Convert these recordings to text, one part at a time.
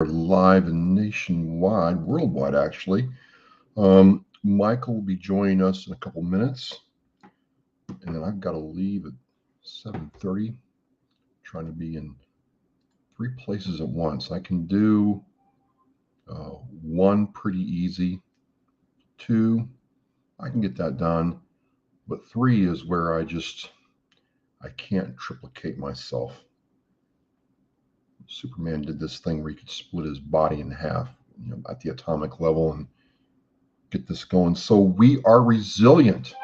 Live and nationwide, worldwide actually. Michael will be joining us in a couple minutes, and then I've got to leave at 7:30. Trying to be in three places at once. I can do one pretty easy. Two, I can get that done, but three is where I can't triplicate myself. Superman did this thing where he could split his body in half, at the atomic level and get this going. So we are resilient.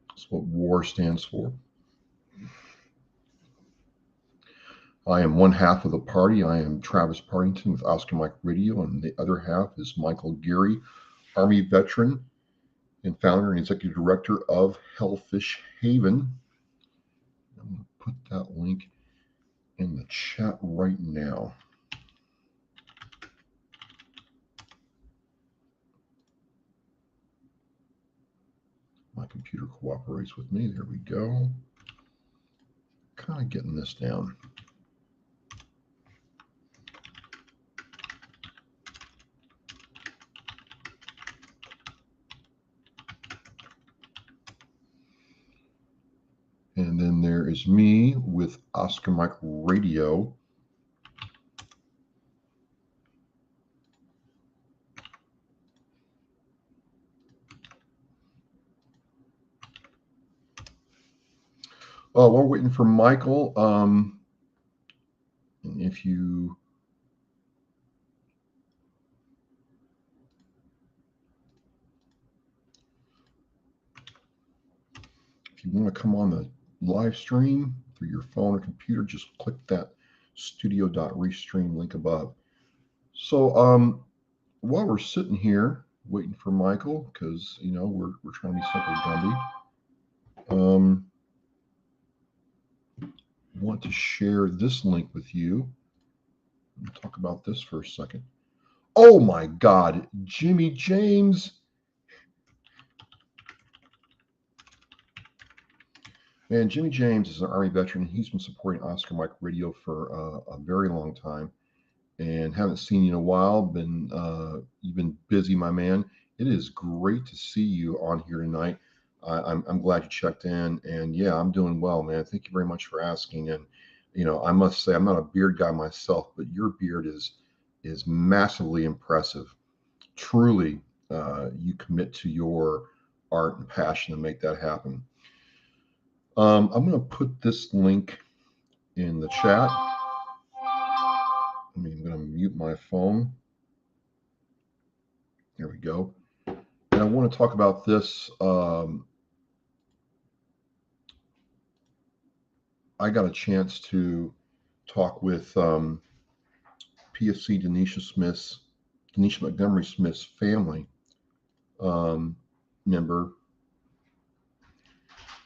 That's what W.A.R stands for. I am one half of the party. I am Travis Partington with Oscar Mike Radio, and the other half is Michael Geary, Army veteran and founder and executive director of Hellfish Haven. I'm going to put that link in the chat right now. My computer cooperates with me. There we go. Kind of getting this down. And then there is me with Oscar Mike Radio. While we're waiting for Michael, if you want to come on the live stream through your phone or computer, just click that studio.restream link above. So while we're sitting here waiting for Michael, because we're trying to be simple Gumby, I want to share this link with you. We'll talk about this for a second. Oh my God, Jimmy James. Man, Jimmy James is an Army veteran. He's been supporting Oscar Mike Radio for a very long time, and haven't seen you in a while. You've been busy, my man. It is great to see you on here tonight. I'm glad you checked in, and yeah, I'm doing well, man. Thank you very much for asking. And I must say, I'm not a beard guy myself, but your beard is massively impressive. Truly, you commit to your art and passion to make that happen. I'm going to put this link in the chat. I'm going to mute my phone. There we go. And I want to talk about this. I got a chance to talk with PFC Denisha Montgomery Smith's family member,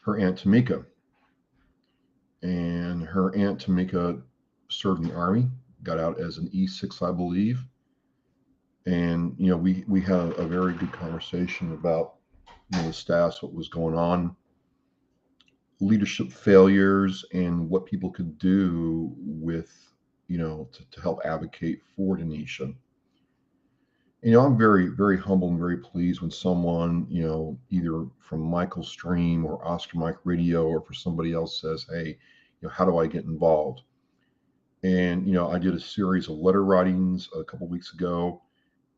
her Aunt Tamika. And her Aunt Tamika served in the Army, got out as an E6, I believe. And, we had a very good conversation about, the status, what was going on, leadership failures, and what people could do with, to help advocate for Denisha. I'm very, very humble and very pleased when someone, either from Michael's stream or Oscar Mike Radio or for somebody else says, hey, how do I get involved? And, I did a series of letter writings a couple weeks ago,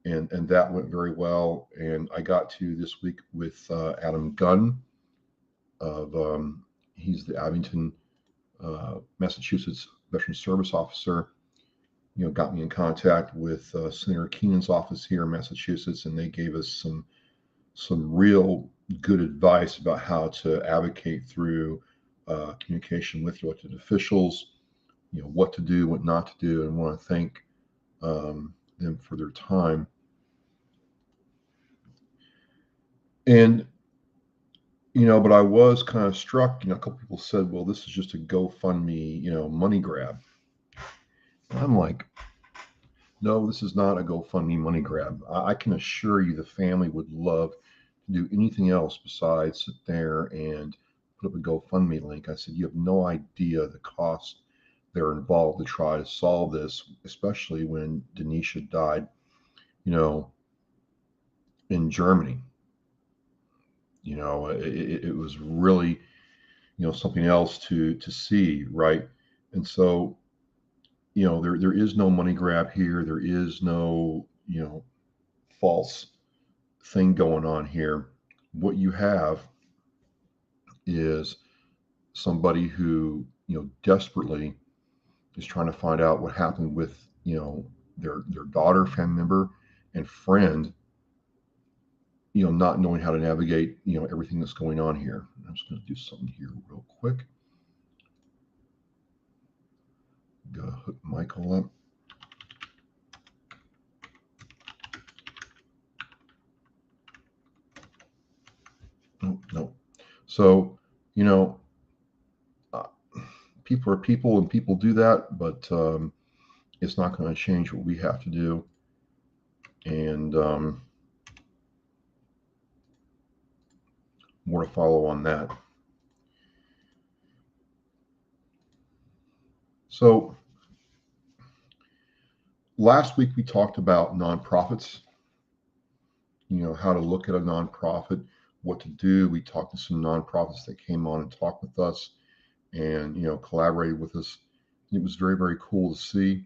and that went very well. And I got to this week with Adam Gunn of, he's the Abington, Massachusetts Veteran Service Officer. Got me in contact with Senator Keenan's office here in Massachusetts, and they gave us some real good advice about how to advocate through communication with elected officials, what to do, what not to do, and I want to thank them for their time. And but I was kind of struck. A couple people said, "Well, this is just a GoFundMe, money grab." I'm like, no, this is not a GoFundMe money grab. I can assure you the family would love to do anything else besides sit there and put up a GoFundMe link. I said, you have no idea the cost they're involved to try to solve this, especially when Denisha died, you know, in Germany. It was really, something else to see, right? And so, there is no money grab here. There is no, false thing going on here. What you have is somebody who, desperately is trying to find out what happened with, their daughter, family member, and friend, not knowing how to navigate, everything that's going on here. I'm just going to do something here real quick. Gotta hook Michael up. No. So, uh, people are people and people do that, but it's not going to change what we have to do. And more to follow on that. So, last week we talked about nonprofits, how to look at a nonprofit, what to do. We talked to some nonprofits that came on and talked with us and, collaborated with us. It was very, very cool to see.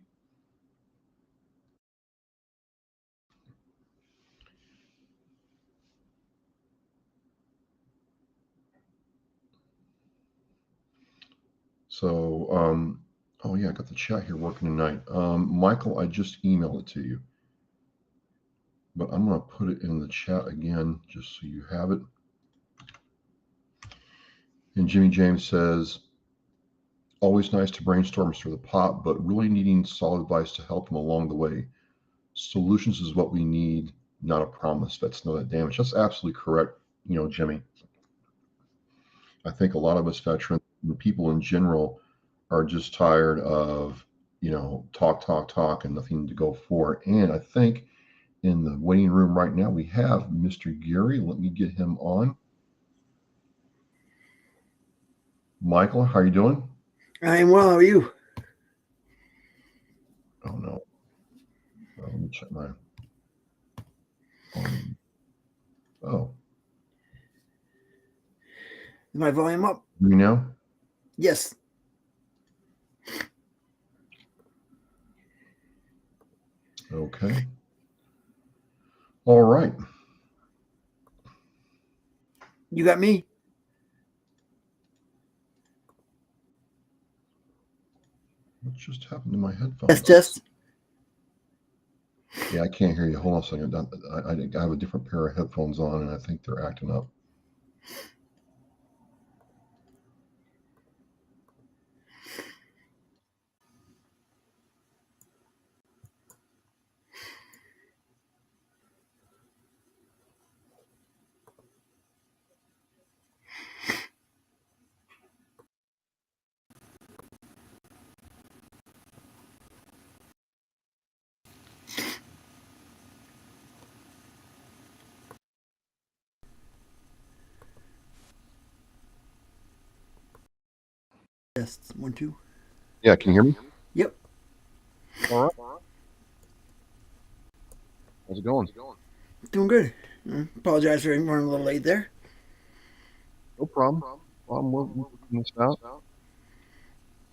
So, oh yeah, I got the chat here working tonight. Michael, I just emailed it to you, but I'm going to put it in the chat again just so you have it. And Jimmy James says, always nice to brainstorm through the pot, but really needing solid advice to help them along the way. Solutions is what we need, not a promise. That's not that damage. That's absolutely correct, Jimmy. I think a lot of us veterans and people in general are just tired of, talk, and nothing to go for. And I think in the waiting room right now, we have Mr. Gary. Let me get him on. Michael, how are you doing? I'm well. How are you? Oh, no. Well, let me check my. Oh. Is my volume up? You know? Yes. Okay. All right. You got me? What just happened to my headphones? Test. Yeah, I can't hear you. Hold on a second. I have a different pair of headphones on, and I think they're acting up. Test. 1, 2. Yeah, can you hear me? Yep. All right. How's it going? Doing good. Apologize for running a little late there. No problem. We're working this out.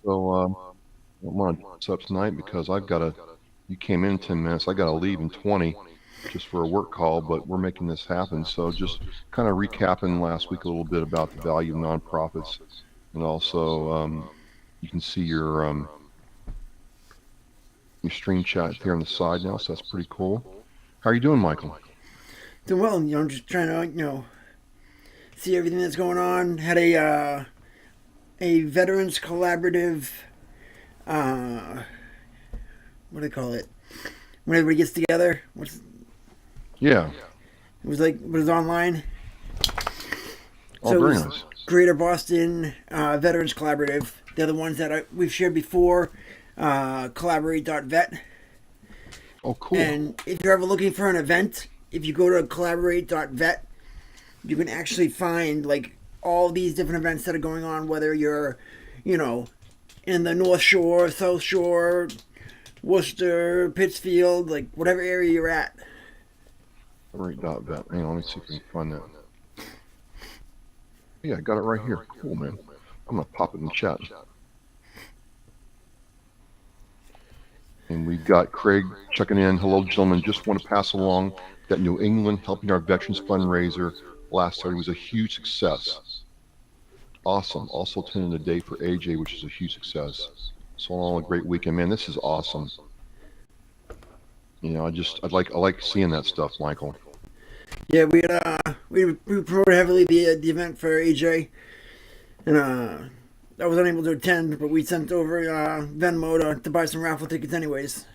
So I want to what's up tonight because I've got to. You came in 10 minutes. I got to leave in 20 just for a work call, but we're making this happen. So just kind of recapping last week a little bit about the value of nonprofits, and also you can see your stream chat here on the side now, so that's pretty cool. How are you doing, Michael? Doing well. I'm just trying to see everything that's going on. Had a veterans collaborative. What do they call it? When everybody gets together. Yeah. It was online. Oh, So it very was nice. Greater Boston Veterans Collaborative. They're the ones that we've shared before. Collaborate.vet. Oh, cool. And if you're ever looking for an event, if you go to collaborate.vet, you can actually find like all these different events that are going on, whether you're, in the North Shore, South Shore, Worcester, Pittsfield, like whatever area you're at. Right dot vet. Hang on, let me see if I can find that. Yeah, I got it right here. Cool, man. I'm gonna pop it in the chat. And we've got Craig checking in. Hello, gentlemen. Just want to pass along that New England Helping Our Veterans fundraiser last Saturday was a huge success. Awesome. Also tuned in today for AJ, which is a huge success. So all a great weekend, man. This is awesome. You know, I like seeing that stuff, Michael. Yeah, we promoted heavily the event for AJ, and I was unable to attend, but we sent over Venmo to buy some raffle tickets anyways.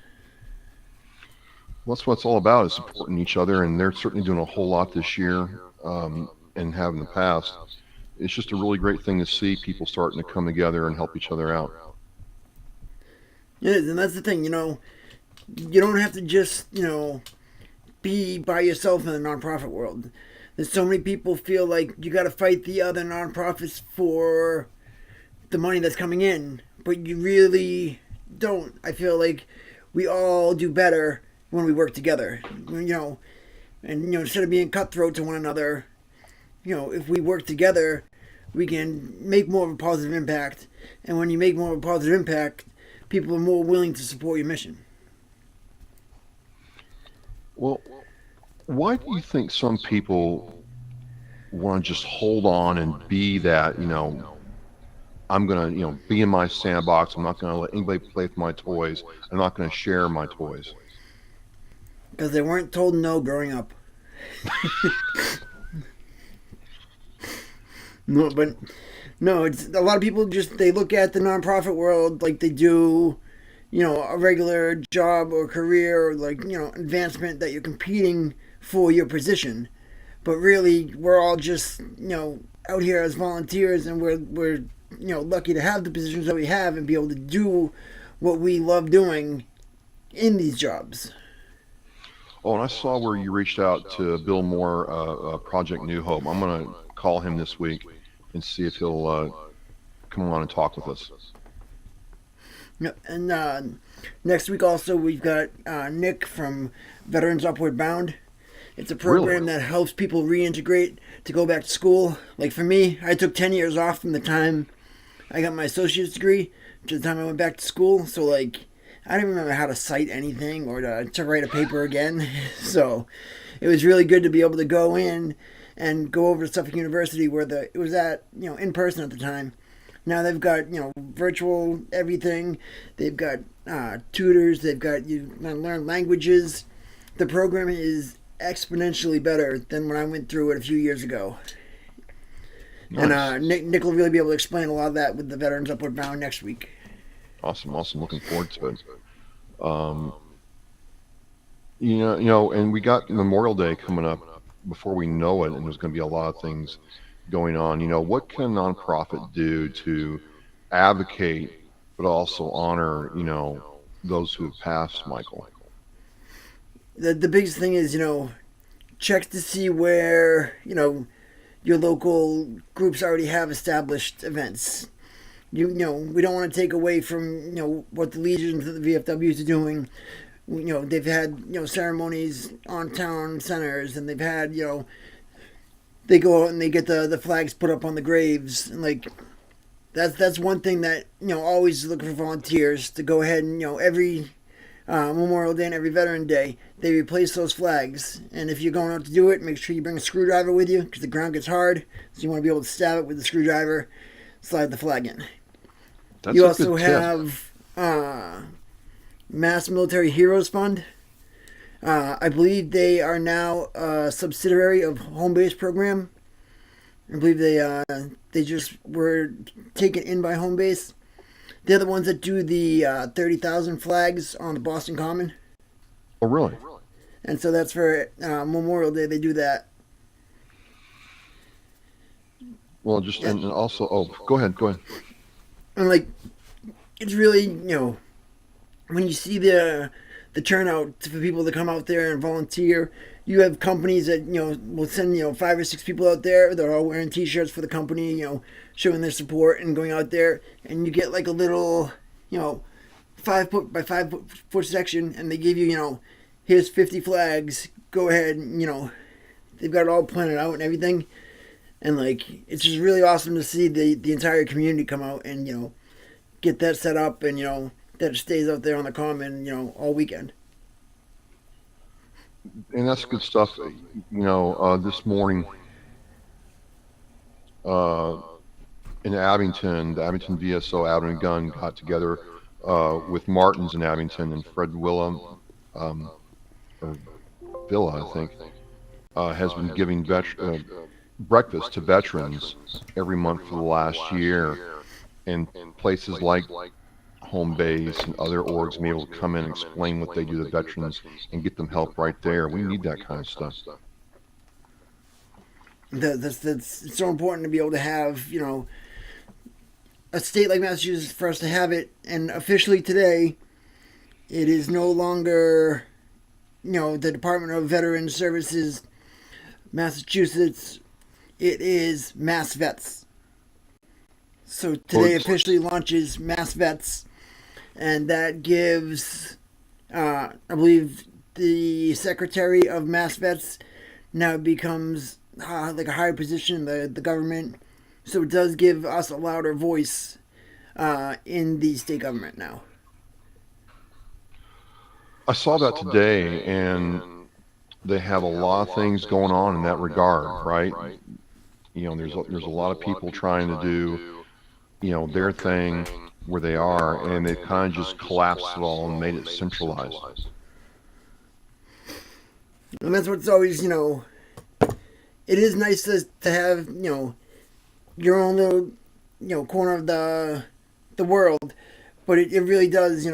Well, that's what it's all about, is supporting each other, and they're certainly doing a whole lot this year, and have in the past. It's just a really great thing to see people starting to come together and help each other out. It is, and that's the thing, you don't have to just, be by yourself in the nonprofit world. There's so many people feel like you got to fight the other nonprofits for the money that's coming in, but you really don't. I feel like we all do better when we work together, and instead of being cutthroat to one another, if we work together, we can make more of a positive impact. And when you make more of a positive impact, people are more willing to support your mission. Well, why do you think some people want to just hold on and be that, I'm going to, be in my sandbox. I'm not going to let anybody play with my toys. I'm not going to share my toys. Because they weren't told no growing up. No, it's a lot of people they look at the nonprofit world like they do, a regular job or career, or like, advancement, that you're competing for your position. But really, we're all just, out here as volunteers, and we're lucky to have the positions that we have and be able to do what we love doing in these jobs. Oh, and I saw where you reached out to Bill Moore, Project New Hope. I'm going to call him this week and see if he'll come on and talk with us. Yep, and next week also we've got Nick from Veterans Upward Bound. It's a program that helps people reintegrate to go back to school. Like for me, I took 10 years off from the time I got my associate's degree to the time I went back to school. So like, I didn't remember how to cite anything or to write a paper again. So it was really good to be able to go in and go over to Suffolk University, where it was at, in person at the time. Now they've got, virtual everything. They've got tutors. They've got, you learn languages. The program is exponentially better than when I went through it a few years ago. Nice. And Nick will really be able to explain a lot of that with the Veterans Upward Bound next week. Awesome. Looking forward to it. And we got Memorial Day coming up before we know it, and there's going to be a lot of things going on. What can a nonprofit do to advocate but also honor, those who have passed, Michael? The biggest thing is, check to see where, your local groups already have established events. We don't want to take away from, what the Legions of the VFWs are doing. They've had, ceremonies on town centers, and they've had, they go out and they get the flags put up on the graves. And, like, that's one thing that, always looking for volunteers to go ahead and, every Memorial Day and every Veteran Day, they replace those flags. And if you're going out to do it, make sure you bring a screwdriver with you, because the ground gets hard, so you want to be able to stab it with the screwdriver, slide the flag in. That's you also have Mass Military Heroes Fund. I believe they are now a subsidiary of Home Base Program. I believe they just were taken in by Home Base. They're the ones that do the 30,000 flags on the Boston Common. Oh, really? And so that's for Memorial Day. They do that. Well, and also, go ahead. And like, it's really, when you see the the turnout for people to come out there and volunteer. You have companies that will send 5 or 6 people out there. They're all wearing T-shirts for the company, showing their support and going out there, and you get like a little 5 foot by 5 foot section, and they give you here's 50 flags. Go ahead, they've got it all planted out and everything, and like it's just really awesome to see the entire community come out and get that set up and that it stays out there on the common all weekend. And that's good stuff. This morning in Abington, the Abington VSO Out and Gun got together with Martins in Abington, and Fred Willem, or Villa, I think, has been giving breakfast to veterans every month for the last year. And places like Home Base and other orgs may be able to come in and explain what they do to veterans and get them help right there. We need that kind of stuff. That's so important to be able to have, a state like Massachusetts, for us to have it. And officially today, it is no longer, the Department of Veterans Services, Massachusetts. It is Mass Vets. So today officially launches Mass Vets, and that gives, I believe, the Secretary of Mass Vets now becomes like a higher position in the government. So it does give us a louder voice in the state government now. I saw that today, and they have a lot of things going on in that regard, right? There's a lot of people trying to do their thing where they are, and they've kind of just collapsed it all and made it centralized. And that's what's always, it is nice to have, your own little, corner of the world, but it really does,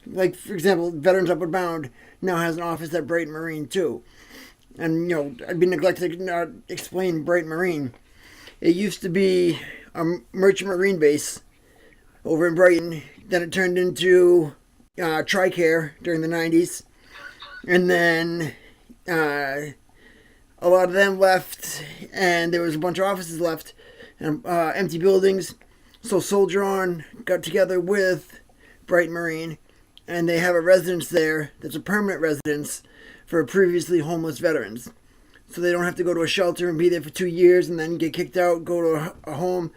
like, for example, Veterans Upward Bound now has an office at Brighton Marine, too. And, I'd be neglected to not explain Brighton Marine. It used to be a merchant marine base over in Brighton. Then it turned into TRICARE during the 90s. And then a lot of them left, and there was a bunch of offices left and empty buildings. So Soldier On got together with Brighton Marine, and they have a residence there that's a permanent residence for previously homeless veterans. So they don't have to go to a shelter and be there for 2 years and then get kicked out, go to a home,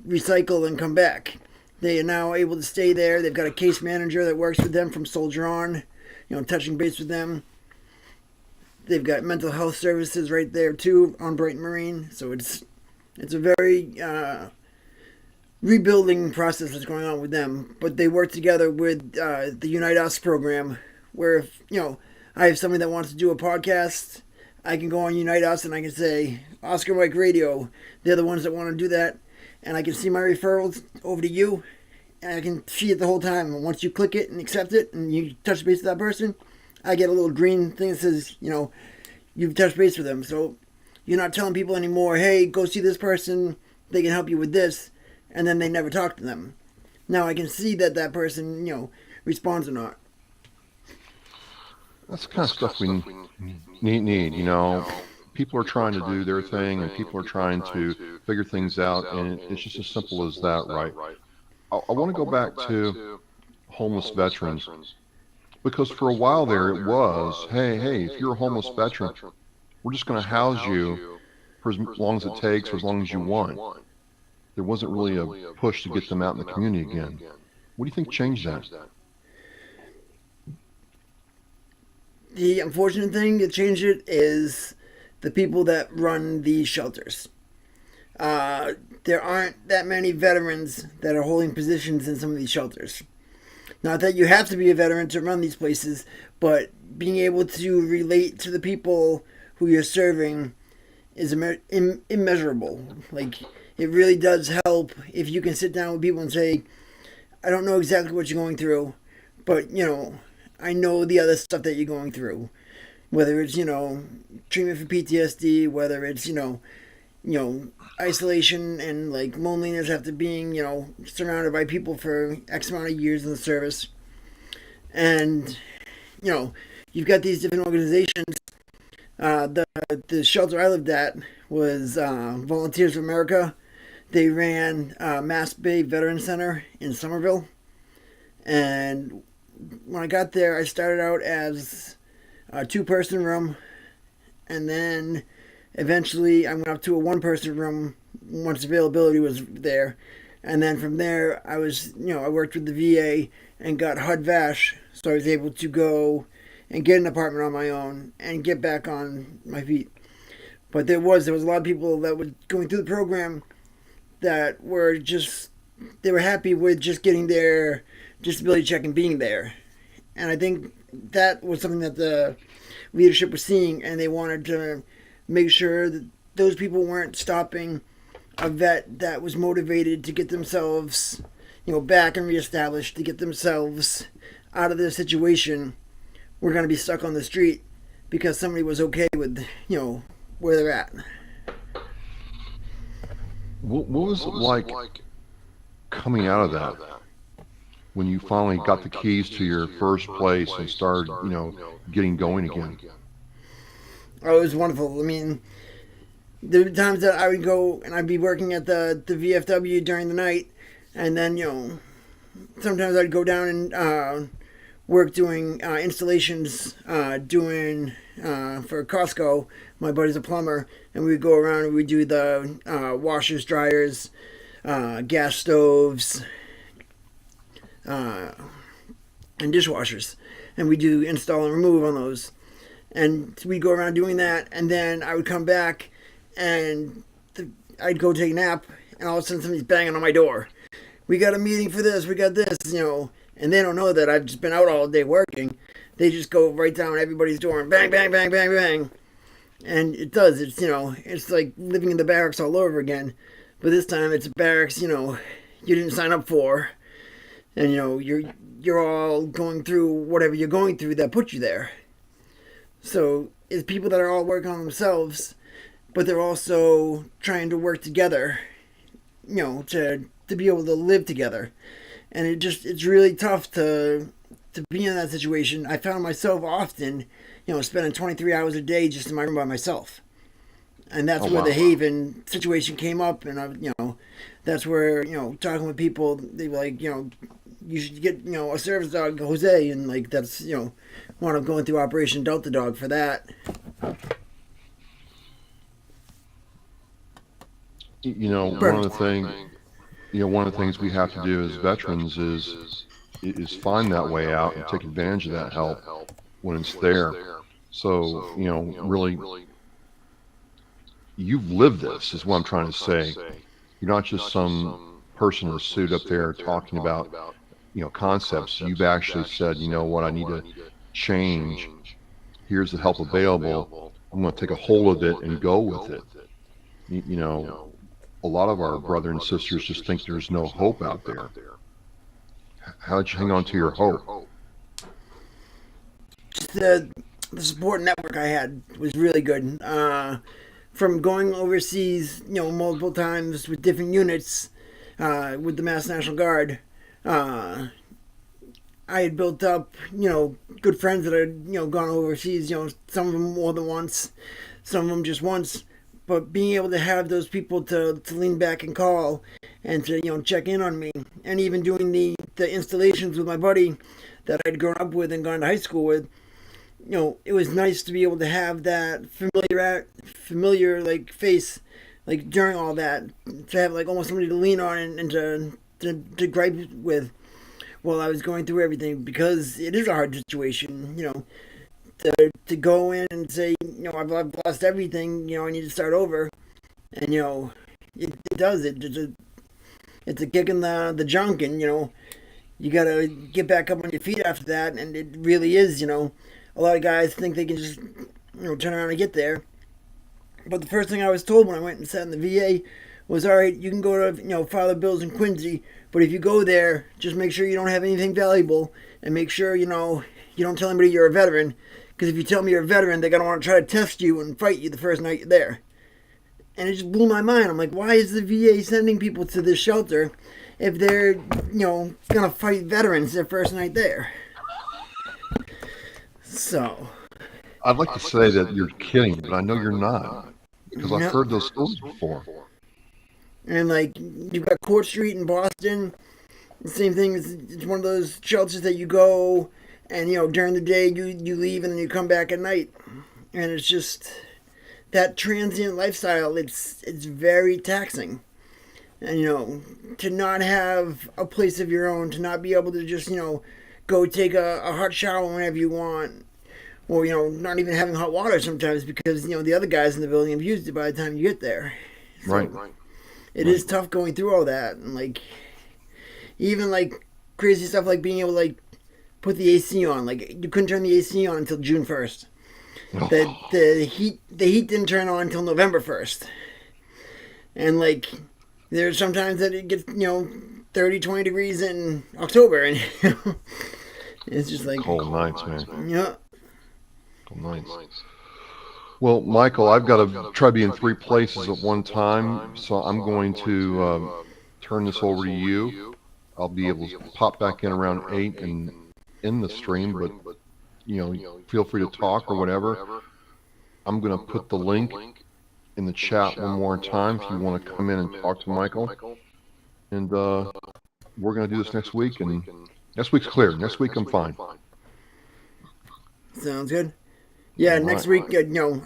recycle, and come back. They are now able to stay there. They've got a case manager that works with them from Soldier On, touching base with them. They've got mental health services right there too on Brighton Marine. So it's a very rebuilding process that's going on with them. But they work together with the Unite Us program, where if I have somebody that wants to do a podcast, I can go on Unite Us and I can say, Oscar Mike Radio, they're the ones that want to do that. And I can see my referrals over to you, and I can see it the whole time. And once you click it and accept it and you touch base with that person, I get a little green thing that says, you've touched base with them. So you're not telling people anymore, hey, go see this person, they can help you with this, and then they never talk to them. Now I can see that person, responds or not. That's the kind of stuff we need. People are trying to do their thing, and people are trying to figure things out, and it's just as simple as that, right? I want to go back to homeless veterans, because for a while there it was, hey, if you're a homeless veteran, we're just going to house you for as long as it takes, or as long as you want. There wasn't really a push to get them out in the community again. What do you think changed that? The unfortunate thing that changed it is the people that run these shelters. There aren't that many veterans that are holding positions in some of these shelters. Not that you have to be a veteran to run these places, but being able to relate to the people who you're serving is immeasurable. Like, it really does help if you can sit down with people and say, I don't know exactly what you're going through, but, I know the other stuff that you're going through. Whether it's, treatment for PTSD, whether it's, isolation and, like, loneliness after being, surrounded by people for X amount of years in the service. And, you've got these different organizations. The shelter I lived at was Volunteers of America. They ran Mass Bay Veteran Center in Somerville. And when I got there, I started out as a 2-person room. And then eventually I went up to a 1-person room once availability was there. And then from there, I worked with the VA and got HUD-VASH. So I was able to go and get an apartment on my own and get back on my feet. But there was a lot of people that were going through the program that were they were happy with just getting their disability check and being there. And I think that was something that the leadership was seeing, and they wanted to make sure that those people weren't stopping a vet that was motivated to get themselves, back and reestablished, to get themselves out of their situation. We're going to be stuck on the street because somebody was okay with, where they're at. What was it like coming out of that when you finally got the keys to your first place and started, getting going again? Oh, it was wonderful. I mean, there were times that I would go and I'd be working at the VFW during the night, and then, sometimes I'd go down and work doing installations, for Costco. My buddy's a plumber, and we'd go around and we'd do the washers, dryers, gas stoves, and dishwashers. And we'd do install and remove on those. And we'd go around doing that, and then I would come back, and I'd go take a nap, and all of a sudden somebody's banging on my door. We got a meeting for this, we got this, and they don't know that I've just been out all day working. They just go right down everybody's door and bang, bang, bang, bang, bang. And it does, it's like living in the barracks all over again. But this time it's a barracks, you didn't sign up for. And, you're all going through whatever you're going through that put you there. So it's people that are all working on themselves, but they're also trying to work together, to be able to live together. And it's really tough to be in that situation. I found myself often, spending 23 hours a day just in my room by myself. And that's where the Haven situation came up. And, that's where, talking with people, they were like, you should get, a service dog, Jose. And, that's, wound up going through Operation Delta Dog for that. One of the things we have to do as veterans is find that way out and take advantage of that help when it's there. So, really, you've lived this, is what I'm trying to say. You're not just some person in a suit up there talking about, concepts. You've actually said, what, I need to change. Here's the help available. I'm going to take a hold of it and go with it. A lot of our brothers and sisters just think there's no hope out there. How did you hang on to your hope? The support network I had was really good. From going overseas, multiple times with different units, with the Mass National Guard, I had built up, good friends that had, gone overseas, some of them more than once, some of them just once. But being able to have those people to lean back and call and to, check in on me. And even doing the installations with my buddy that I'd grown up with and gone to high school with, it was nice to be able to have that familiar face, during all that, to have almost somebody to lean on and to gripe with while I was going through everything, because it is a hard situation, to go in and say, I've lost everything, I need to start over. And, it does. It's a kick in the junk, and, you got to get back up on your feet after that. And it really is, a lot of guys think they can just, turn around and get there. But the first thing I was told when I went and sat in the VA was, all right, you can go to, Father Bill's in Quincy, but if you go there, just make sure you don't have anything valuable, and make sure, you don't tell anybody you're a veteran. Because if you tell me you're a veteran, they're going to want to try to test you and fight you the first night you're there. And it just blew my mind. I'm like, why is the VA sending people to this shelter if they're, going to fight veterans their first night there? So, I'd like to say that you're kidding, but I know you're not, because I've no. heard those stories before. And like you've got Court Street in Boston. The same thing. It's one of those shelters that you go, and during the day you leave and then you come back at night, and it's just that transient lifestyle. It's very taxing, and to not have a place of your own, to not be able to just go take a hot shower whenever you want, or not even having hot water sometimes because the other guys in the building have used it by the time you get there. So Right. it is tough going through all that, and like even like crazy stuff like being able to like put the AC on. Like you couldn't turn the AC on until June 1st. The heat didn't turn on until November 1st. And like there's sometimes that it gets 30, 20 degrees in October, and it's just like Cold nights, man. yeah. Cold nights. Well, Michael, I've got to try to be in 3 places at one time, so I'm going to turn this over to you. I'll be able to pop back in around 8 and in the stream, but feel free to talk or whatever. I'm going to put the link in the chat one more time if you want to come in and talk to Michael. And we're going to do this next week, and next week's clear. Next week I'm fine. Sounds good. Yeah, next week, I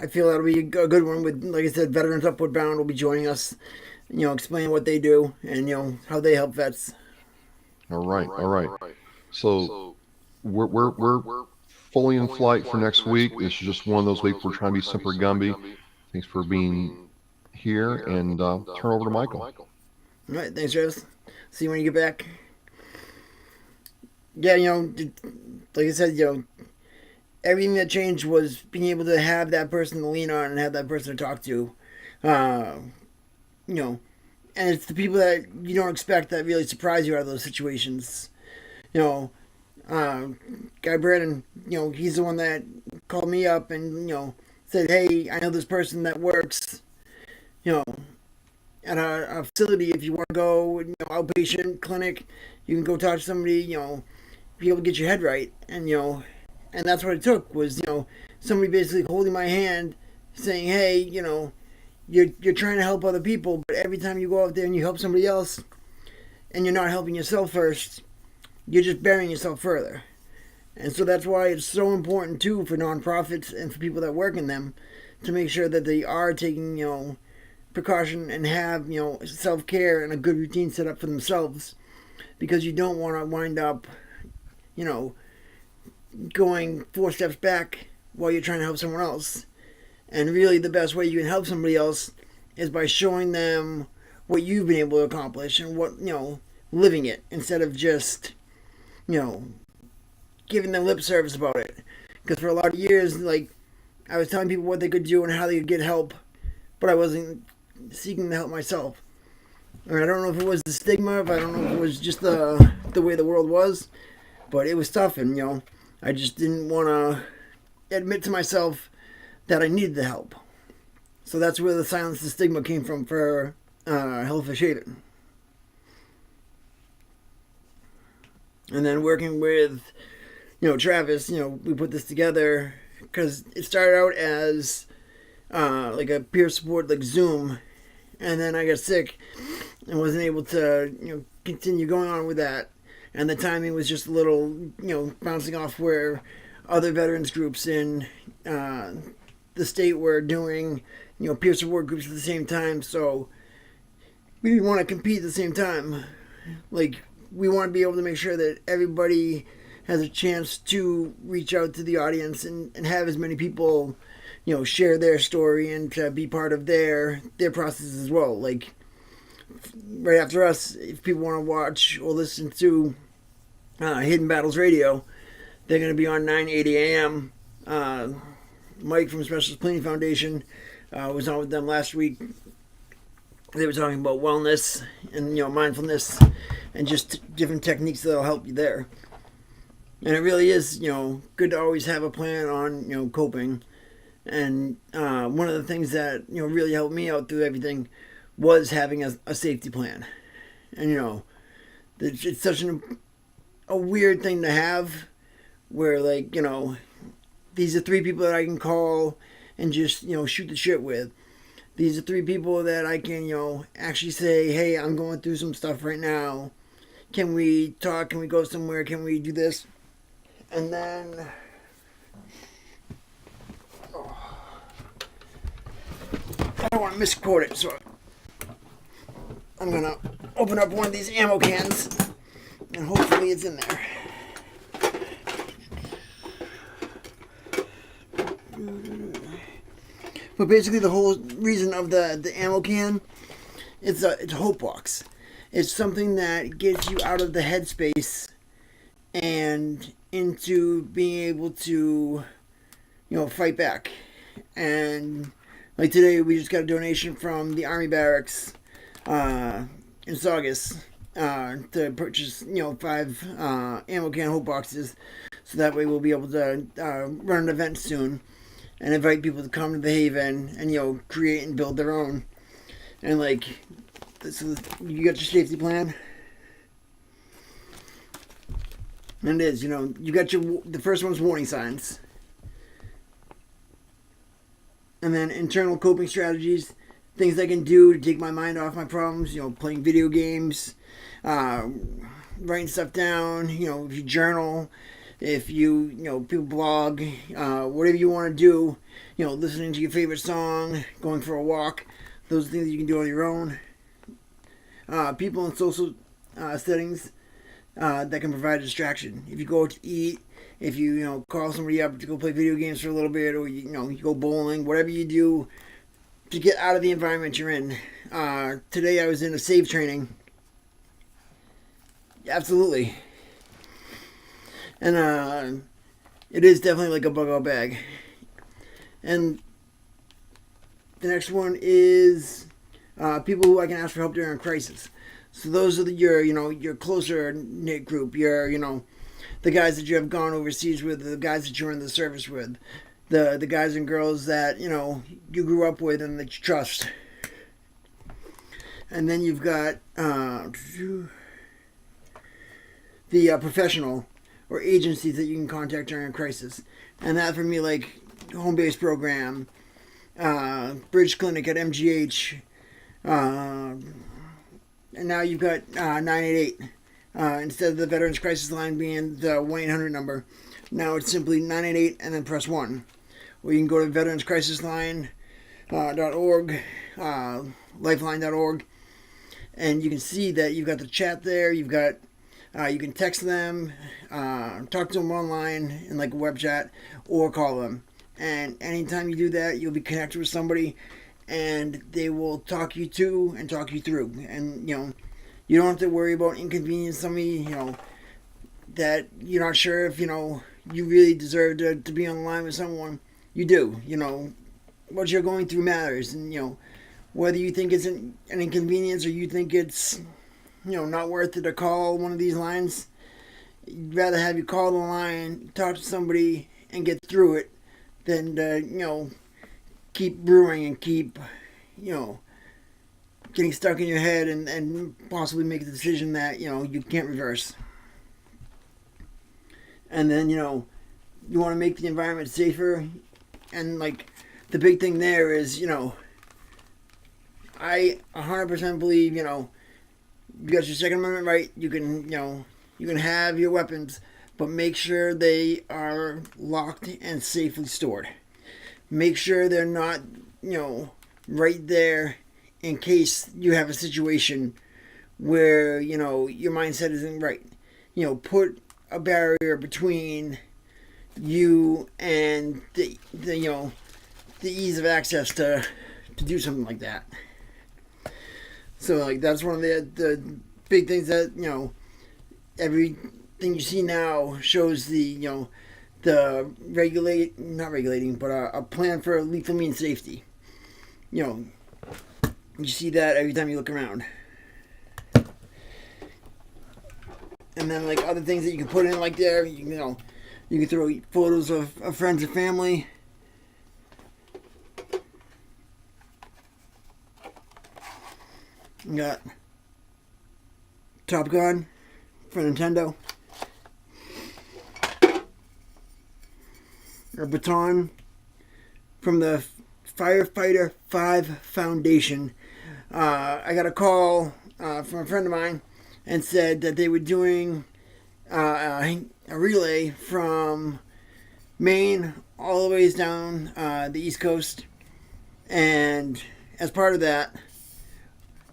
feel that'll be a good one with, like I said, Veterans Upward Bound will be joining us, explaining what they do and, how they help vets. All right. So we're fully in flight for next week. This is just one of those weeks we're trying to be Semper Gumby. Thanks for being here, and turn over to Michael. All right, thanks, Travis. See you when you get back. Yeah, like I said, everything that changed was being able to have that person to lean on and have that person to talk to. And it's the people that you don't expect that really surprise you out of those situations. Guy Brennan, he's the one that called me up and, said, hey, I know this person that works, at a facility. If you want to go, outpatient clinic, you can go talk to somebody, be able to get your head right. And, and that's what it took was, somebody basically holding my hand saying, hey, you're trying to help other people, but every time you go out there and you help somebody else and you're not helping yourself first, you're just burying yourself further. And so that's why it's so important, too, for nonprofits and for people that work in them to make sure that they are taking, precaution and have, self-care and a good routine set up for themselves. Because you don't want to wind up, going 4 steps back while you're trying to help someone else. And really the best way you can help somebody else is by showing them what you've been able to accomplish and what, living it instead of just, giving them lip service about it. Because for a lot of years, like, I was telling people what they could do and how they could get help, but I wasn't seeking the help myself. I mean, I don't know if it was the stigma, if I don't know if it was just the way the world was, but it was tough, and, I just didn't want to admit to myself that I needed the help. So that's where the silence, the stigma came from for Hellfish Haven. And then working with, Travis, we put this together because it started out as like a peer support, like Zoom, and then I got sick and wasn't able to, continue going on with that. And the timing was just a little, bouncing off where other veterans groups in the state were doing, peer support groups at the same time. So we didn't want to compete at the same time. Like, we want to be able to make sure that everybody has a chance to reach out to the audience and have as many people, share their story and to be part of their process as well. Like, right after us, if people want to watch or listen to Hidden Battles Radio, they're going to be on 9:80 a.m. Mike from Specialist Cleaning Foundation was on with them last week. They were talking about wellness and mindfulness and just different techniques that'll help you there. And it really is good to always have a plan on coping. And one of the things that really helped me out through everything was having a safety plan. And it's such a weird thing to have, where like these are 3 people that I can call and just, shoot the shit with. These are 3 people that I can, actually say, hey, I'm going through some stuff right now. Can we talk? Can we go somewhere? Can we do this? And then, I don't want to misquote it, so I'm going to open up one of these ammo cans, and hopefully it's in there. But basically the whole reason of the ammo can, it's a hope box. It's something that gets you out of the headspace and into being able to, fight back. And like today, we just got a donation from the Army barracks in Saugus to purchase, 5 ammo can hope boxes. So that way we'll be able to run an event soon and invite people to come to the Haven and, create and build their own. And like, so you got your safety plan? And it is, you got the first one's warning signs. And then internal coping strategies, things I can do to take my mind off my problems, playing video games, writing stuff down, if you journal, if you, people blog, whatever you want to do, listening to your favorite song, going for a walk, those are things that you can do on your own. People in social settings that can provide a distraction. If you go to eat, if you, call somebody up to go play video games for a little bit, or, you go bowling, whatever you do to get out of the environment you're in. Today I was in a save training. Absolutely. And it is definitely like a bug out bag. And the next one is people who I can ask for help during a crisis. So those are your closer knit group. Your, the guys that you have gone overseas with, the guys that you're in the service with, the guys and girls that, you grew up with and that you trust. And then you've got the professional or agencies that you can contact during a crisis. And that for me, like home-based program, Bridge Clinic at MGH, and now you've got 988. Instead of the Veterans Crisis Line being the 1-800 number, now it's simply 988 and then press 1. Or you can go to veteranscrisisline.org, lifeline.org, and you can see that you've got the chat there. You've got you can text them, talk to them online in like a web chat, or call them. And anytime you do that, you'll be connected with somebody, and they will talk you to and talk you through. And you don't have to worry about inconveniencing somebody, that you're not sure if you really deserve to be on the line with someone. You do. What you're going through matters, and whether you think it's an inconvenience or you think it's not worth it to call one of these lines. You'd rather have you call the line, talk to somebody, and get through it than to, keep brewing and keep, getting stuck in your head and possibly make a decision that, you can't reverse. And then, you want to make the environment safer. And, like, the big thing there is, I 100% believe, you got your Second Amendment right. You can, you can have your weapons, but make sure they are locked and safely stored. Make sure they're not, right there in case you have a situation where, your mindset isn't right. Put a barrier between you and the ease of access to do something like that. So, like, that's one of the big things that, everything you see now shows the not regulating, but a plan for lethal means safety. You see that every time you look around. And then, like, other things that you can put in, like, there, you can throw photos of friends and family. You got Top Gun for Nintendo. or baton from the Firefighter 5 Foundation. I got a call from a friend of mine and said that they were doing a relay from Maine all the ways down the East Coast. And as part of that,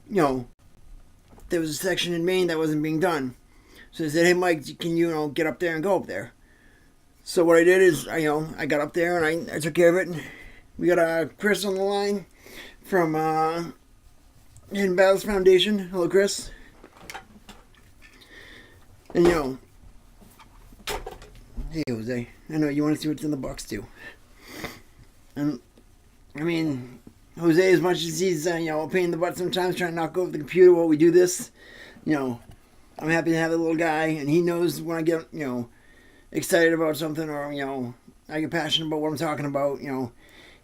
there was a section in Maine that wasn't being done. So they said, "Hey, Mike, can you, get up there and go up there?" So what I did is, I got up there and I took care of it. And we got Chris on the line from Hidden Battles Foundation. Hello, Chris. And hey, Jose. I know you want to see what's in the box too. And I mean, Jose, as much as he's a pain in the butt sometimes trying to knock over the computer while we do this, I'm happy to have the little guy, and he knows when I get excited about something, or I get passionate about what I'm talking about.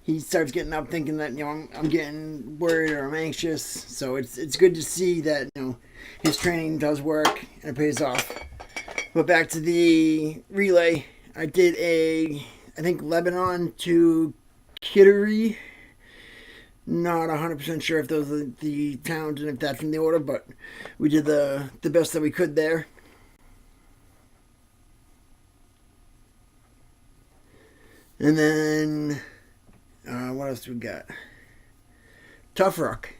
He starts getting up thinking that I'm getting worried or I'm anxious. So it's good to see that his training does work and it pays off. But back to the relay, I did I think Lebanon to Kittery. Not 100% sure if those are the towns and if that's in the order, but we did the best that we could there. And then, what else we got? Tough Rock.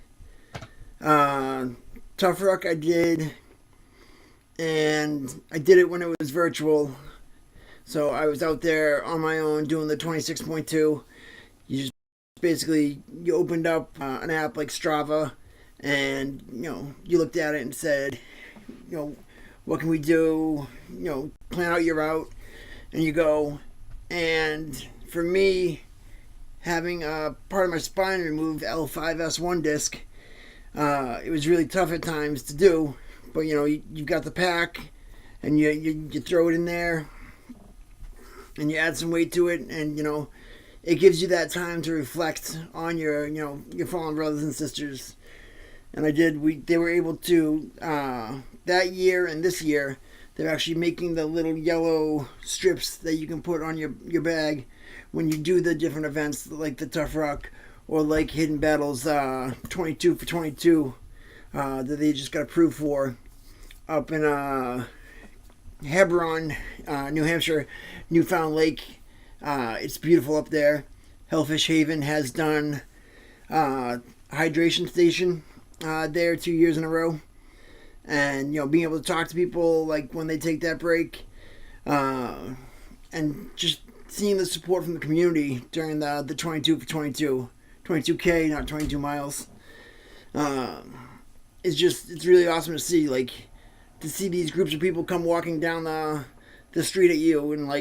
Tough Rock I did, and I did it when it was virtual. So I was out there on my own doing the 26.2. You opened up an app like Strava, and you looked at it and said, what can we do? Plan out your route, and you go. And for me, having a part of my spine removed, L5S1 disc, it was really tough at times to do. But you've got the pack, and you throw it in there, and you add some weight to it, and it gives you that time to reflect on your fallen brothers and sisters. And they were able to, that year and this year, they're actually making the little yellow strips that you can put on your bag when you do the different events, like the Tough Rock or like Hidden Battles 22 for 22 that they just got approved for up in Hebron, New Hampshire, Newfound Lake. It's beautiful up there. Hellfish Haven has done hydration station there 2 years in a row, and being able to talk to people like when they take that break, and just seeing the support from the community during the 22 for 22K, not 22 miles. It's really awesome to see, to see these groups of people come walking down the street at you, and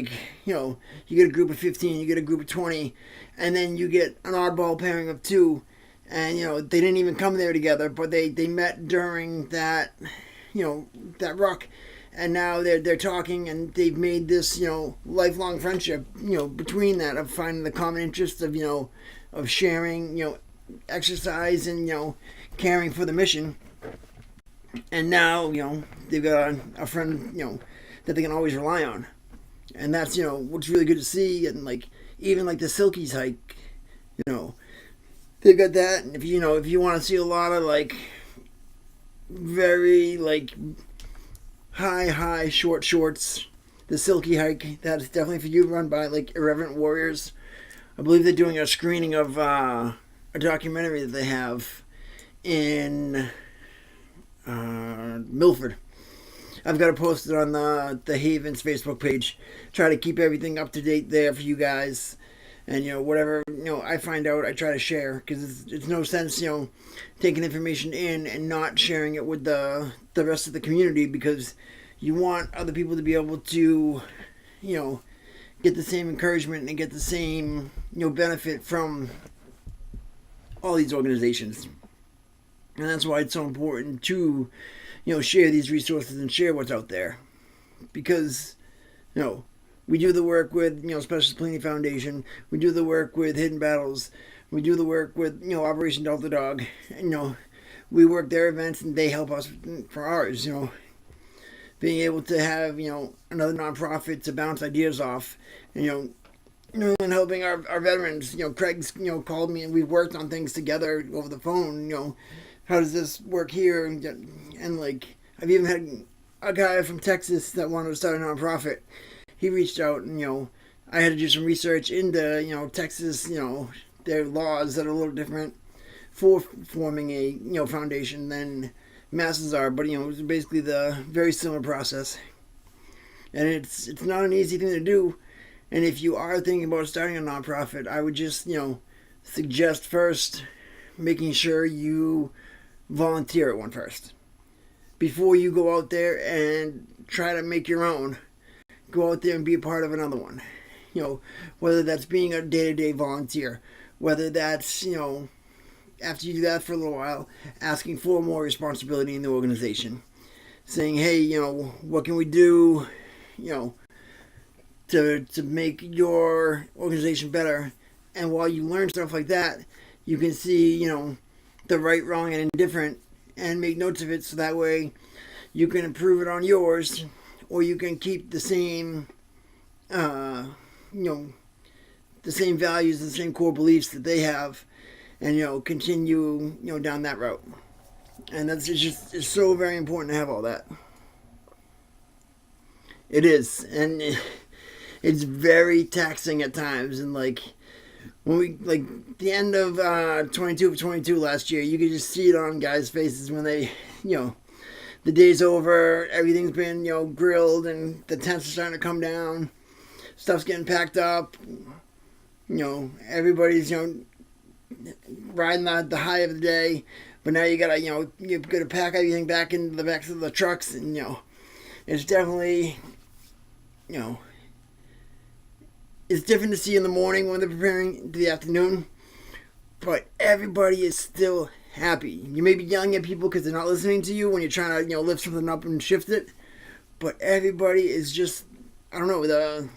you get a group of 15, you get a group of 20, and then you get an oddball pairing of 2, and they didn't even come there together, but they met during that that ruck, and now they're talking, and they've made this lifelong friendship between that, of finding the common interest of sharing exercise and caring for the mission. And now they've got a friend that they can always rely on, and that's what's really good to see. And even the Silkies hike, they've got that. And if you want to see a lot of very high short shorts, the Silky hike, that is definitely for you, run by Irreverent Warriors. I believe they're doing a screening of a documentary that they have in Milford. I've got it posted on the Havens Facebook page. Try to keep everything up to date there for you guys. And whatever I find out, I try to share, because it's no sense taking information in and not sharing it with the rest of the community, because you want other people to be able to get the same encouragement and get the same benefit from all these organizations. And that's why it's so important to share these resources and share what's out there, because we do the work with Specialist Cleaning Foundation, we do the work with Hidden Battles, we do the work with Operation Delta Dog, and we work their events and they help us for ours. Being able to have another nonprofit to bounce ideas off, and and helping our veterans. Craig's called me and we've worked on things together over the phone. How does this work here? And like I've even had a guy from Texas that wanted to start a nonprofit. He reached out and I had to do some research into Texas, their laws that are a little different for forming a foundation than masses are, but it's basically the very similar process, and it's not an easy thing to do. And if you are thinking about starting a nonprofit, I would just suggest first making sure you volunteer at one first before you go out there and try to make your own. Go out there and be a part of another one. Whether that's being a day-to-day volunteer, whether that's after you do that for a little while, asking for more responsibility in the organization, saying, hey, what can we do, to make your organization better. And while you learn stuff like that, you can see, the right, wrong, and indifferent, and make notes of it so that way you can improve it on yours, or you can keep the same, the same values, the same core beliefs that they have, and continue down that route. And it's so very important to have all that. It is, and it's very taxing at times. And like when we the end of 22 for 22 last year, you could just see it on guys' faces when they the day's over, everything's been grilled, and the tents are starting to come down, stuff's getting packed up. Everybody's riding the high of the day, but now you gotta pack everything back into the backs of the trucks, and it's definitely it's different to see in the morning when they're preparing to the afternoon, but everybody is still happy. You may be yelling at people because they're not listening to you when you're trying to lift something up and shift it, but everybody is just, I don't know,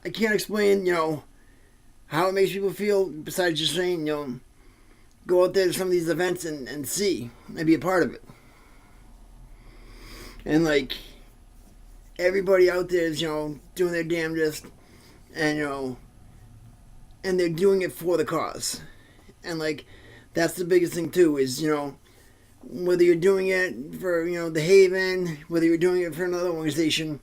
I can't explain how it makes people feel besides just saying go out there to some of these events and see and be a part of it. And like everybody out there is doing their damnedest, and and they're doing it for the cause. And like that's the biggest thing too, is whether you're doing it for the Haven, whether you're doing it for another organization,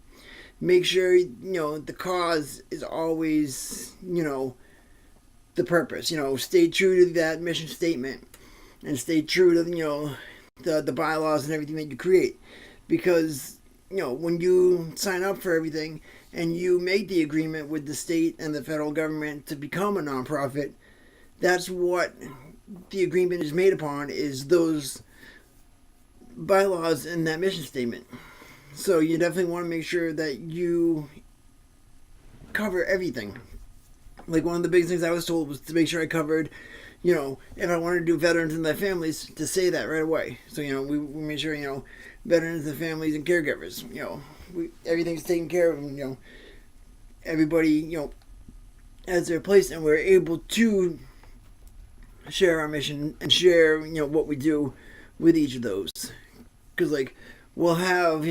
make sure the cause is always the purpose. Stay true to that mission statement, and stay true to the bylaws and everything that you create, because when you sign up for everything and you make the agreement with the state and the federal government to become a nonprofit, that's what the agreement is made upon, is those bylaws and that mission statement. So you definitely want to make sure that you cover everything. Like one of the big things I was told was to make sure I covered, if I wanted to do veterans and their families, to say that right away. So, we made sure, veterans and families and caregivers, everything's taken care of, and, everybody, has their place, and we're able to share our mission and share, what we do with each of those. Because, like, we'll have,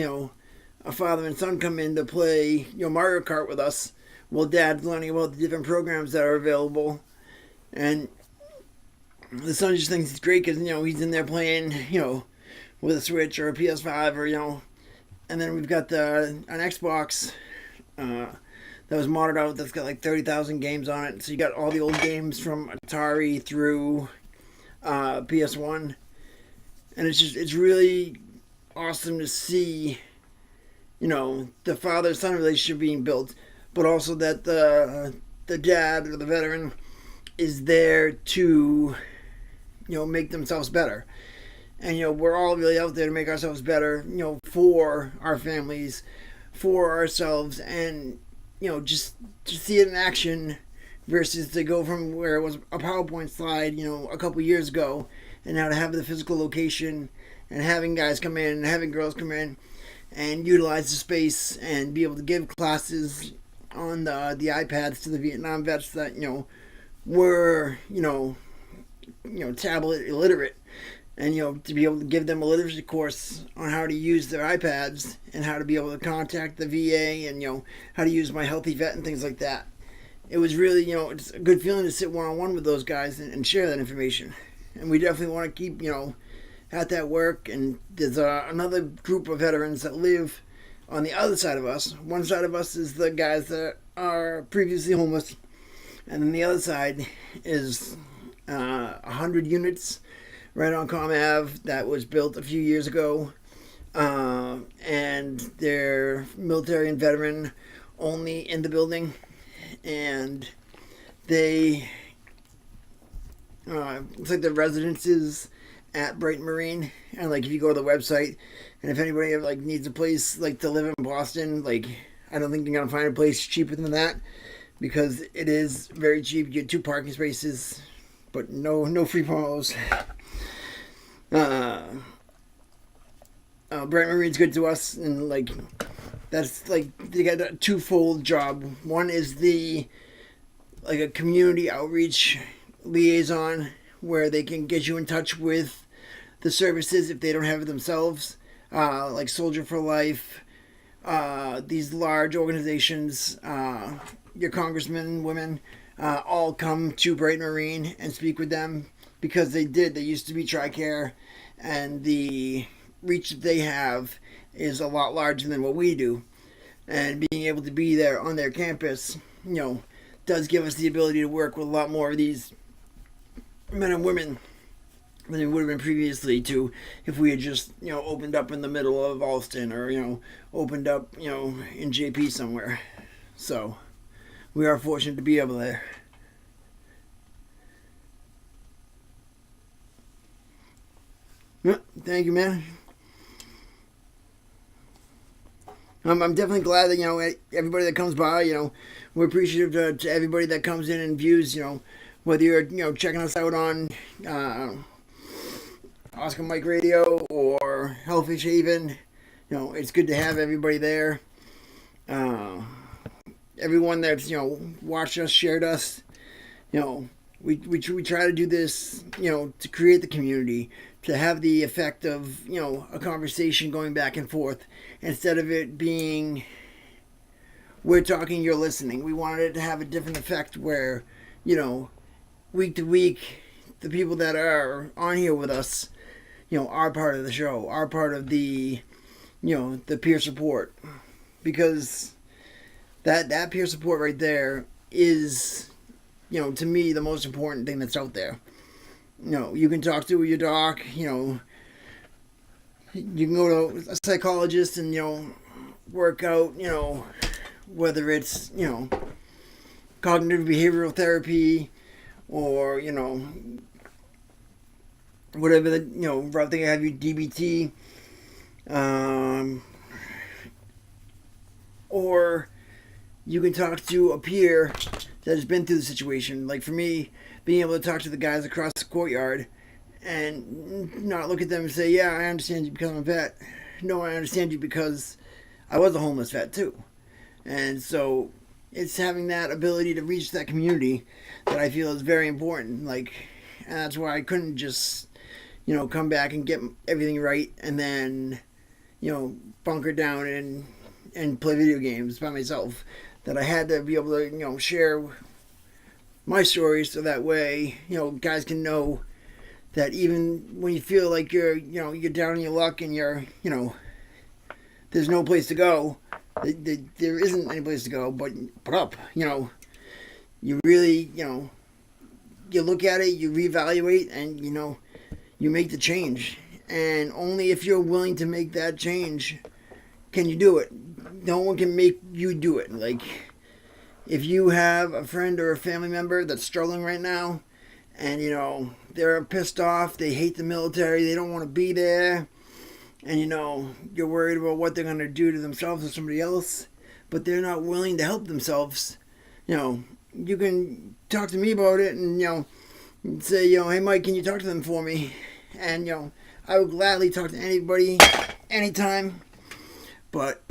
a father and son come in to play, Mario Kart with us, while Dad's learning about the different programs that are available. And the son just thinks it's great because, he's in there playing, with a Switch or a PS5 or, and then we've got an Xbox that was modded out that's got like 30,000 games on it. So you got all the old games from Atari through PS1. And it's really awesome to see, the father-son relationship being built, but also that the dad or the veteran is there to, make themselves better. And, we're all really out there to make ourselves better, for our families, for ourselves, and, just to see it in action versus to go from where it was a PowerPoint slide, a couple years ago, and now to have the physical location and having guys come in and having girls come in and utilize the space and be able to give classes on the iPads to the Vietnam vets that, were, tablet illiterate. And, to be able to give them a literacy course on how to use their iPads and how to be able to contact the VA and, how to use My Healthy Vet and things like that. it was really, it's a good feeling to sit one-on-one with those guys and share that information. And we definitely want to keep, at that work. And there's another group of veterans that live on the other side of us. One side of us is the guys that are previously homeless, and then the other side is 100 units right on Com Ave that was built a few years ago, and they're military and veteran only in the building, and they it's like the residences at Brighton Marine, and like if you go to the website, and if anybody ever like needs a place like to live in Boston, like I don't think you're gonna find a place cheaper than that, because it is very cheap. You get 2 parking spaces, but no free promos. Brighton Marine's good to us, and like that's like they got a twofold job. One is the like a community outreach liaison, where they can get you in touch with the services if they don't have it themselves, like Soldier for Life, these large organizations, your congressmen, women, all come to Brighton Marine and speak with them, because they used to be TRICARE, and the reach that they have is a lot larger than what we do. And being able to be there on their campus, does give us the ability to work with a lot more of these men and women than it would have been previously to if we had just, opened up in the middle of Alston, or, opened up, in JP somewhere. So we are fortunate to be able there. Thank you, man. I'm definitely glad that, everybody that comes by, we're appreciative to everybody that comes in and views, whether you're, checking us out on Oscar Mike Radio or Hellfish Haven. It's good to have everybody there. Everyone that's, watched us, shared us, we try to do this, to create the community, to have the effect of, a conversation going back and forth, instead of it being we're talking, you're listening. We wanted it to have a different effect where, week to week, the people that are on here with us, are part of the show, are part of the, the peer support. Because that peer support right there is, to me, the most important thing that's out there. You can talk to your doc, you can go to a psychologist and, work out, whether it's, cognitive behavioral therapy, or, whatever the, route they have you, DBT, or you can talk to a peer that has been through the situation. Like for me, being able to talk to the guys across the courtyard and not look at them and say, yeah, I understand you because I'm a vet. No, I understand you because I was a homeless vet too. And so it's having that ability to reach that community that I feel is very important. Like, and that's why I couldn't just, come back and get everything right and then, bunker down and play video games by myself. That I had to be able to, share my story, so that way, guys can know that even when you feel like you're down on your luck and you're, there's no place to go, there isn't any place to go but up. You really, you look at it, you reevaluate, and you make the change. And only if you're willing to make that change can you do it. No one can make you do it. Like, if you have a friend or a family member that's struggling right now, and they're pissed off, they hate the military, they don't want to be there, and you're worried about what they're going to do to themselves or somebody else, but they're not willing to help themselves, you can talk to me about it and say, hey Mike, can you talk to them for me? And I would gladly talk to anybody anytime, but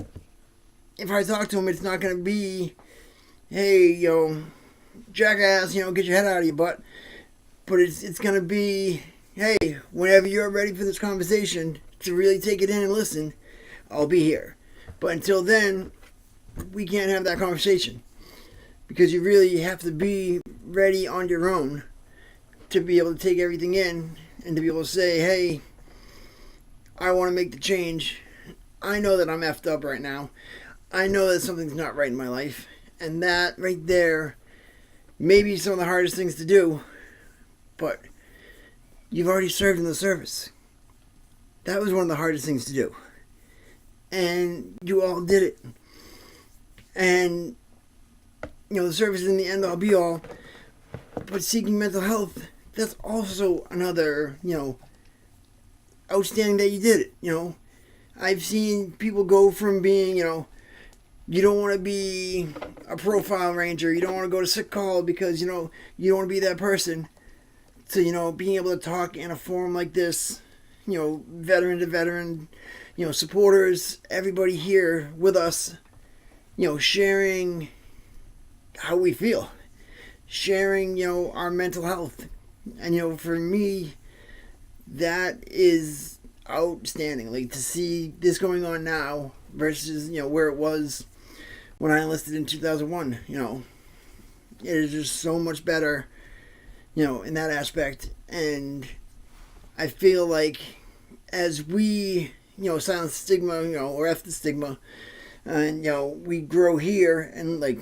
if I talk to them, it's not going to be, hey, jackass, get your head out of your butt. But it's going to be, hey, whenever you're ready for this conversation to really take it in and listen, I'll be here. But until then, we can't have that conversation. because you really have to be ready on your own to be able to take everything in and to be able to say, hey, I want to make the change. I know that I'm effed up right now. I know that something's not right in my life. And that right there may be some of the hardest things to do, but you've already served in the service. That was one of the hardest things to do. And you all did it. And, the service is in the end all be all. But seeking mental health, that's also another, outstanding that you did it, I've seen people go from being, you don't want to be a profile ranger, you don't want to go to sick call because, you don't want to be that person, to, being able to talk in a forum like this, veteran to veteran, supporters, everybody here with us, sharing how we feel, sharing, our mental health. And, for me, that is outstanding. Like, to see this going on now versus, where it was when I enlisted in 2001, it is just so much better, in that aspect. And I feel like as we, silence the stigma, or F the stigma, and, we grow here, and, like,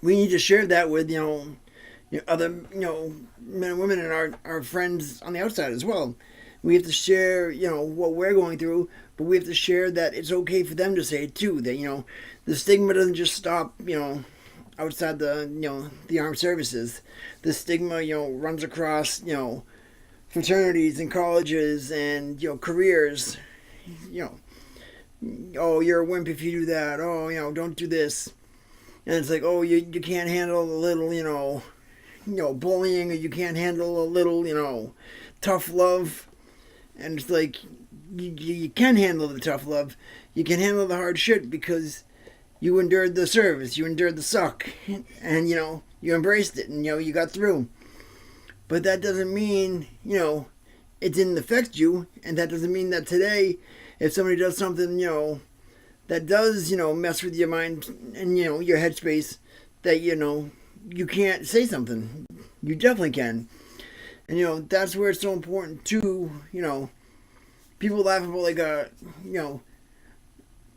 we need to share that with, other, men and women and our friends on the outside as well. We have to share, what we're going through, but we have to share that it's okay for them to say it too. That, the stigma doesn't just stop, outside the, the armed services. The stigma, runs across, fraternities and colleges and, careers. Oh, you're a wimp if you do that. Oh, don't do this. And it's like, oh, you can't handle a little, bullying, or you can't handle a little, tough love. And it's like, you can handle the tough love. You can handle the hard shit because you endured the service. You endured the suck. And, you embraced it and, you got through. But that doesn't mean, it didn't affect you. And that doesn't mean that today, if somebody does something, that does, mess with your mind and, your headspace, that, you can't say something. You definitely can. And, that's where it's so important too, people laugh about, like,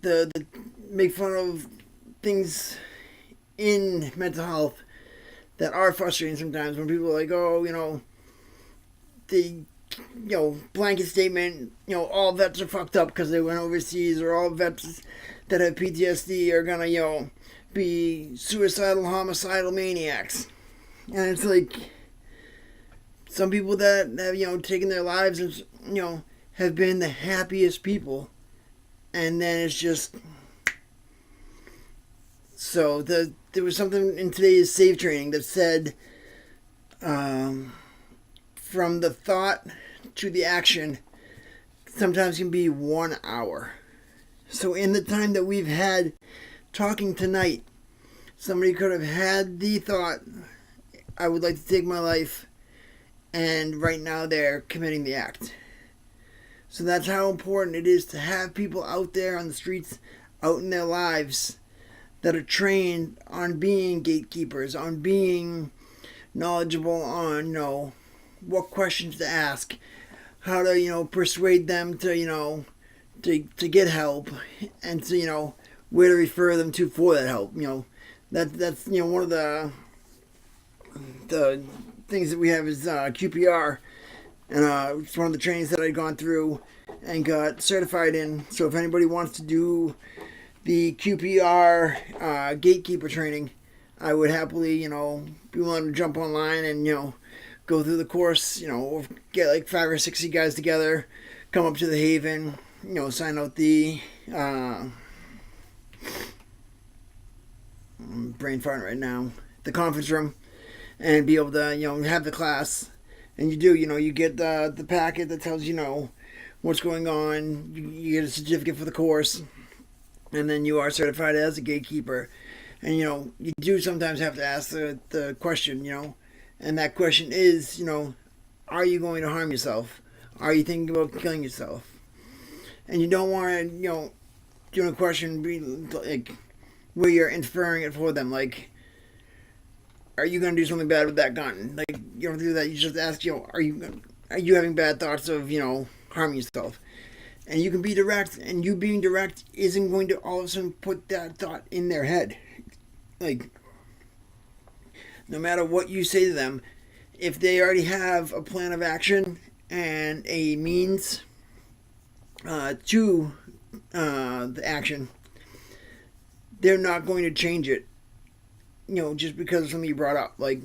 the make fun of things in mental health that are frustrating sometimes when people are like, oh, the, blanket statement, all vets are fucked up because they went overseas, or all vets that have PTSD are gonna, be suicidal, homicidal maniacs. And it's like, some people that have, taken their lives and, have been the happiest people. And then it's just... So, there was something in today's SAVE training that said, from the thought to the action, sometimes can be 1 hour. So in the time that we've had talking tonight, somebody could have had the thought, I would like to take my life, and right now they're committing the act. So that's how important it is to have people out there on the streets, out in their lives, that are trained on being gatekeepers, on being knowledgeable on, what questions to ask, how to, persuade them to, to get help, and to, where to refer them to for that help. That's one of the things that we have is QPR, and it's one of the trainings that I'd gone through and got certified in. So if anybody wants to do the QPR gatekeeper training, I would happily, be willing to jump online and, go through the course, or get like 5 or 6 guys together, come up to the Haven, sign out the, I'm brain farting right now, the conference room, and be able to, have the class. And you do, you get the packet that tells what's going on. You get a certificate for the course, and then you are certified as a gatekeeper. And you do sometimes have to ask the question, and that question is, are you going to harm yourself? Are you thinking about killing yourself? And you don't want to, do a question be like where you're inferring it for them, like, are you going to do something bad with that gun? Like, you don't do that. You just ask, are you having bad thoughts of, harming yourself? And you can be direct, and you being direct isn't going to all of a sudden put that thought in their head. Like, no matter what you say to them, if they already have a plan of action and a means to the action, they're not going to change it, just because of something you brought up. Like,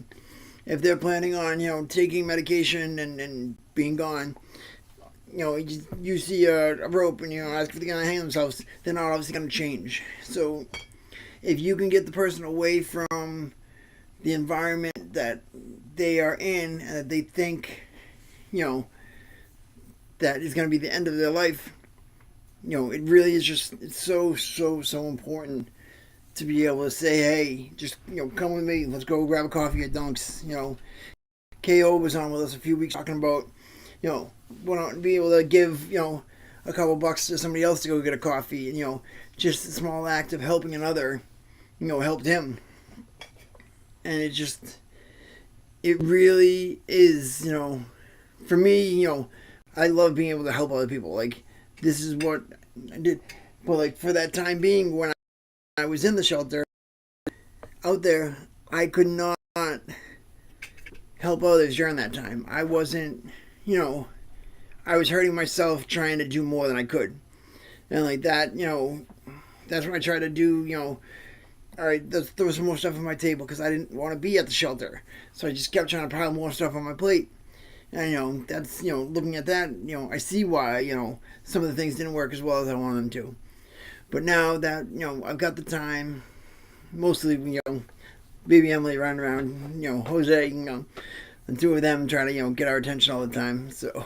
if they're planning on, taking medication and being gone, you see a rope and, ask if they're going to hang themselves, they're not obviously going to change. So, if you can get the person away from the environment that they are in and that they think, that is going to be the end of their life, it really is just, it's so, so, so important to be able to say, hey, just, come with me. Let's go grab a coffee at Dunk's. KO was on with us a few weeks talking about, want to be able to give, a couple bucks to somebody else to go get a coffee. And, just a small act of helping another, helped him. And it really is, for me, I love being able to help other people. Like, this is what I did. But, like, for that time being, when I was in the shelter out there, I could not help others during that time. I wasn't, I was hurting myself trying to do more than I could. And like that, that's what I tried to do, all right, let's throw some more stuff on my table because I didn't want to be at the shelter. So I just kept trying to pile more stuff on my plate. And, that's, looking at that, I see why, some of the things didn't work as well as I wanted them to. But now that, I've got the time, mostly, baby Emily running around, Jose, the two of them trying to, get our attention all the time. So,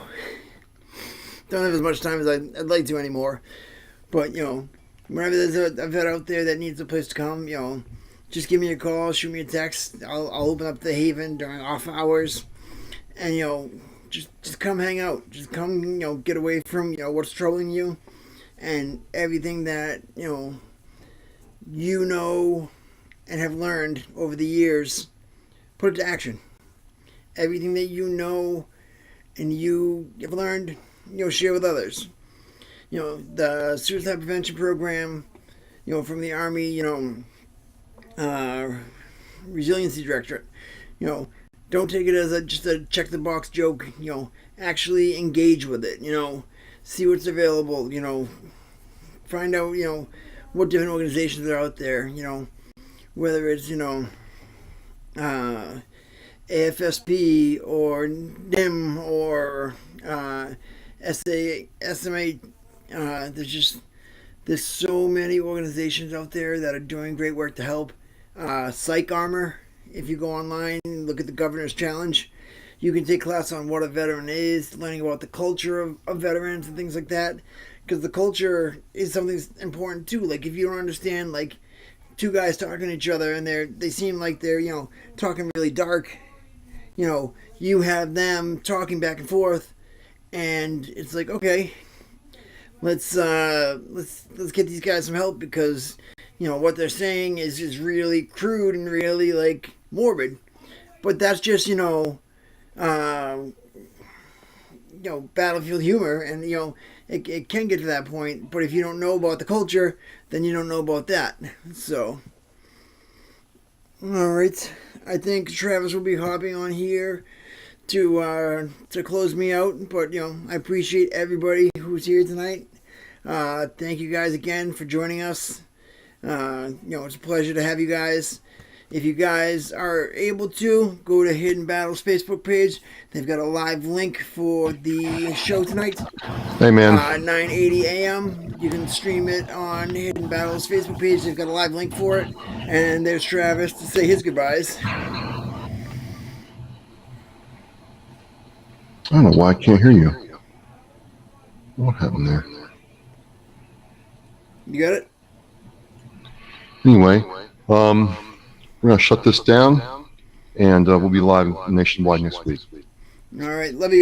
don't have as much time as I'd like to anymore. But, whenever there's a vet out there that needs a place to come, just give me a call, shoot me a text. I'll open up the Haven during off hours. And, just come hang out. Just come, get away from, what's troubling you. And everything that, and have learned over the years, put it to action. Everything that and you have learned, share with others. The suicide prevention program, from the Army, resiliency directorate, don't take it as just a check the box joke, actually engage with it, see what's available, find out, what different organizations are out there, whether it's, AFSP or NIM or SMA. There's so many organizations out there that are doing great work to help. Psych Armor, if you go online and look at the Governor's Challenge, you can take class on what a veteran is, learning about the culture of veterans and things like that. Because the culture is something important too. Like, if you don't understand, like, two guys talking to each other and they seem like they're, talking really dark, you have them talking back and forth, and it's like, okay, let's get these guys some help because, what they're saying is really crude and really, like, morbid. But that's just, battlefield humor, and, it can get to that point. But if you don't know about the culture, then you don't know about that. So, all right, I think Travis will be hopping on here to close me out. But I appreciate everybody who's here tonight. Thank you guys again for joining us. It's a pleasure to have you guys. If you guys are able to, go to Hidden Battles Facebook page. They've got a live link for the show tonight. Hey, man. 9:80 a.m. You can stream it on Hidden Battles Facebook page. They've got a live link for it. And there's Travis to say his goodbyes. I don't know why I can't hear you. What happened there? You got it? Anyway, we're going to shut this down, and we'll be live nationwide next week. All right. Love you.